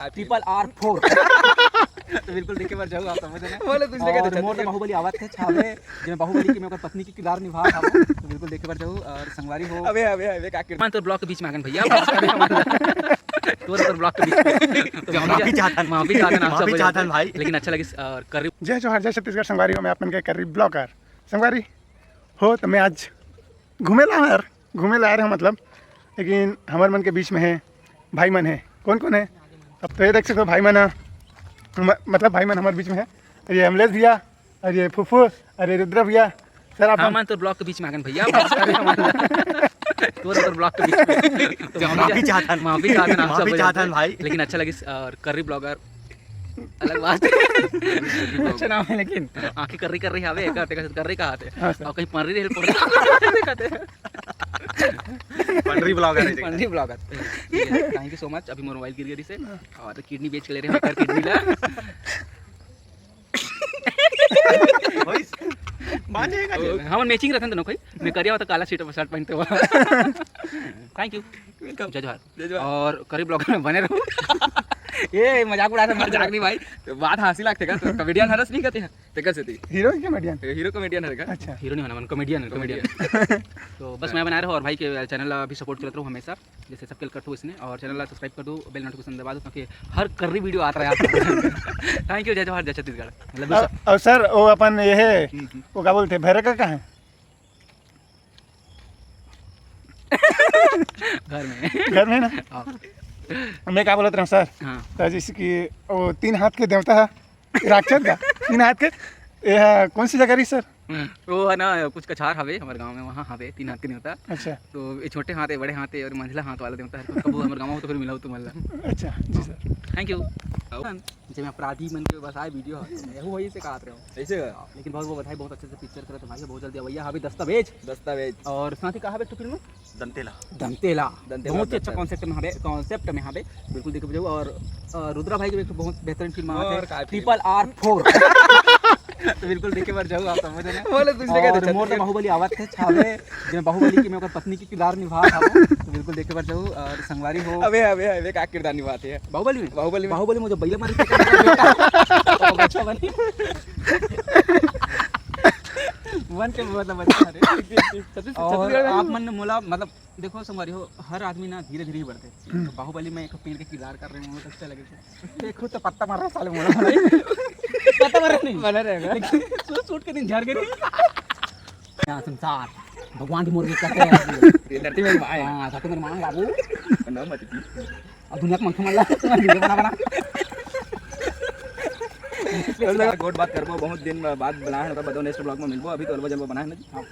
people are four तो बिल्कुल देखे बार जाऊँ आप समझ रहे हैं और मोर बाहुबली आवत है छावे जिसमें बाहुबली की मैं पत्नी की किरदार निभा था तो बिल्कुल देखे बार जाऊँ और संगवारी हो अबे का किरदार तो ब्लॉक के बीच में आगन भैया तो ब्लॉक के बीच में माफी चाहता भाई लेकिन अच्छा लगे और करीब जय जोहार जय छत्तीसगढ़ संगवारी हो मैं अपन के करीब ब्लॉगर संगवारी हो तो मैं आज घूमे ला रहे हैं मतलब लेकिन हमारे मन के बीच में है भाई मन है कौन है अब तो ये देख सकते हो भाई मन मतलब भाई मन हमारे बीच में है और ये अमलेश भैया और ये फूफू और ये रुद्र भैया सर आप तो ब्लॉक के बीच में आगन भैया तो ब्लॉक के बीच में माफी चाहता भाई लेकिन अच्छा लगे और करीब ब्लॉगर अलग बात अच्छा नाम है लेकिन आंखें कर रही हावे कर रही कहा थे और कहीं पढ़ रही पंडरी blogger thank you so much अभी मोबाइल गिर गई से और किडनी बेच के ले रहे हैं किडनी ला हम मैचिंग रखन दोनों कोई मैं करिया तो काला शर्ट पहनते हुआ थैंक यू जय जोहार और करीब ब्लॉगर में बने रहो ये मजाक उड़ा मजाक नहीं भाई तो बात हंसी लगते का तो कॉमेडियन हरस नहीं करते हैं तो कैसे थी हीरो कॉमेडियन है का अच्छा हीरो नहीं होना कॉमेडियन तो बस मैं बना रहा हूँ और भाई के चैनल अभी सपोर्ट करता हूँ हमेशा जैसे सबके कर दो इसने और चैनल सब्सक्राइब कर दो बेल नोटिफिकेशन दबा दो ताकि हर कर्री वीडियो आता है थैंक यू जय जोहार जय छत्तीसगढ़ मतलब और सर वो अपन ये है वो क्या बोलते भैरव का कहाँ है घर में ना मैं क्या बोलता हूँ सर तो जैसे कि वो 3 हाथ के देवता है राक्षस का 3 हाथ के ये कौन सी जगह रही सर वो है ना कुछ कछार हवे हमारे गांव में वहाँ हवे 3 हाथ के देवता अच्छा तो ये छोटे हाथ है बड़े हाथ है और मंझला हाथ वाला देवता है तो कब हमारे गांव हो तो फिर मिला हो तुम अच्छा जी सर थैंक यू जब अपराधी मन के बसाए वीडियो मैं वही से कहा रहे हूँ ऐसे लेकिन बहुत वो बताई बहुत अच्छे से पिक्चर करे तो भाई बहुत जल्दी भैया हवे दस्तावेज और साथ ही कहा है तो फिल्म दमतेला बहुत ही अच्छा कॉन्सेप्ट में हवे बिल्कुल देख जाओ और रुद्रा भाई की बहुत बेहतरीन फिल्म है पीपल आर फोर तो बिल्कुल देखे बार जाऊँ आप समझ रहे हैं और मोर बाहुबली आवत है छावे जिसमें बाहुबली की मैं पत्नी की किरदार निभा था तो बिल्कुल देखे बार जाऊँ और संगवारी हो अबे का किरदार निभाते हैं बाहुबली में जो बैला मारी अच्छा बनी मन के मतलब और आप मन मोला मतलब देखो संगवारी हो हर आदमी ना धीरे धीरे ही बढ़ते तो बाहुबली में एक पेड़ के किरदार कर रहे हैं मुझे अच्छा लगे देखो तो पत्ता मार रहा है साले मोला पता मर नहीं बना रहेगा सूट के दिन झड़ गए यहाँ संसार भगवान की मुर्गी करते हैं धरती में भाई हां धरती में मांग बाबू ना मत अब दुनिया को मंख मल्ला वीडियो बना गोट बात करबो बहुत दिन बाद बनाए है तो बताओ नेक्स्ट ब्लॉग में मिलबो अभी तो अलवा जलवा बनाए ना जी हां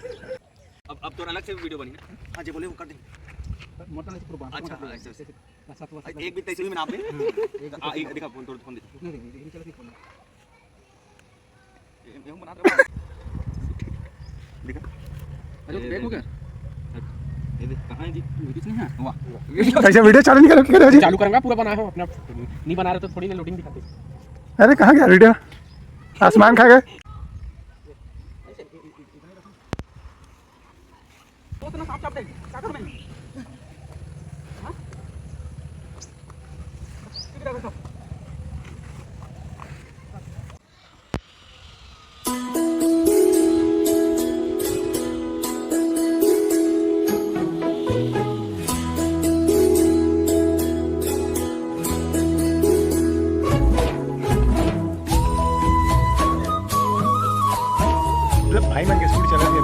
अब तो अलग से वीडियो बनी हां जी बोले वो कर दे मोटा नहीं पूरा अच्छा ऐसे एक भी तैसे ही में नाप दे एक दिखा फोन तोड़ फोन दे चलो फोन ये बना रहा दिखा अरे देख हो क्या ये देख कहां है जी वीडियो नहीं है वाह कैसे वीडियो चालू नहीं करो जी चालू करूंगा पूरा बनाया हो अपना नहीं बना रहे तो थोड़ी ना लोडिंग दिखाते अरे कहां गया वीडियो आसमान खा गए तो ना साफ साफ दे क्या कर मैं हां किधर बैठो भाई मन के स्कूल चला गया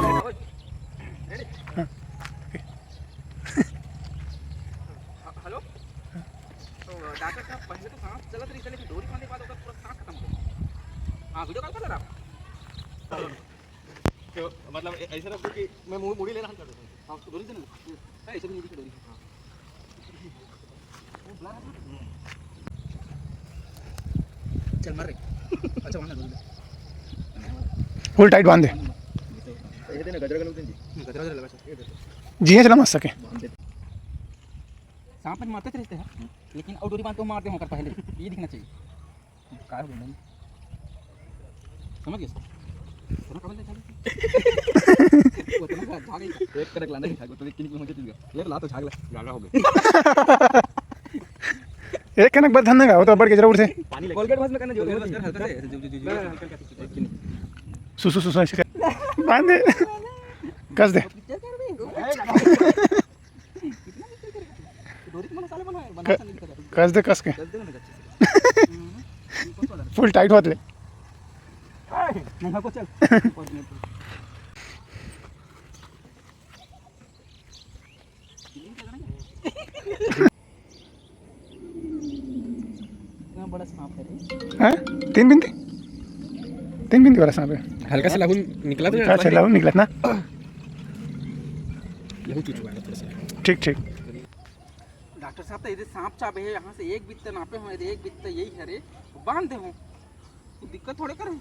हेलो तो डॉक्टर साहब पहले तो सांस चलत रही लेकिन डोरी बांधने के बाद उसका पूरा सांस खत्म हो गया हां वीडियो कॉल कर रहा तो मतलब ऐसे रखो कि मैं मुड़ी ले रहा हूं कर देता हां उसको डोरी देना ऐसे भी नहीं डोरी हां चल मार रे अच्छा वहां डोरी फुल टाइट बांध दे जी चला मत सके सांप में मारते रहते हैं लेकिन और डोरी बांध को मारते हैं पहले ये दिखना चाहिए काय हो गया समझ गए थोड़ा कमल ले चलो वो तो झाग एक करक लाने झाग तो किन की मुझे ले ला तो झाग ला हो गया एक कनक बस धन का हो तो बढ़ के जरूर से पानी लगे कोलगेट बस में करना जो बस कर हल्का से सुसु सुसु ऐसे कर बांध दे कस दे कस दे कस के फुल टाइट होत ले नहीं हमको चल बड़ा सांप है हाँ 3 बिंदी वाला सांप है हल्का सा लागून निकला तो क्या चला निकला ना यही चुचुआ है थोड़ा सा ठीक ठीक डॉक्टर साहब तो इधर सांप चाप है यहाँ से एक बित्ते नापे हो एक बित्ते यही है रे बांध दे हो तो दिक्कत थोड़े करें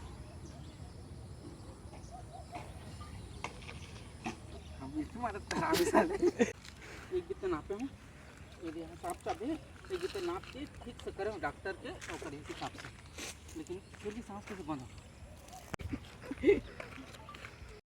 हम इसमें मदद खराब है साले एक बित्ते नापे हो ये यहाँ सांप चाप है एक बित्ते नाप के ठीक से करें डॉक्टर के और करें हिसाब से लेकिन फिर भी सांस कैसे बंद हो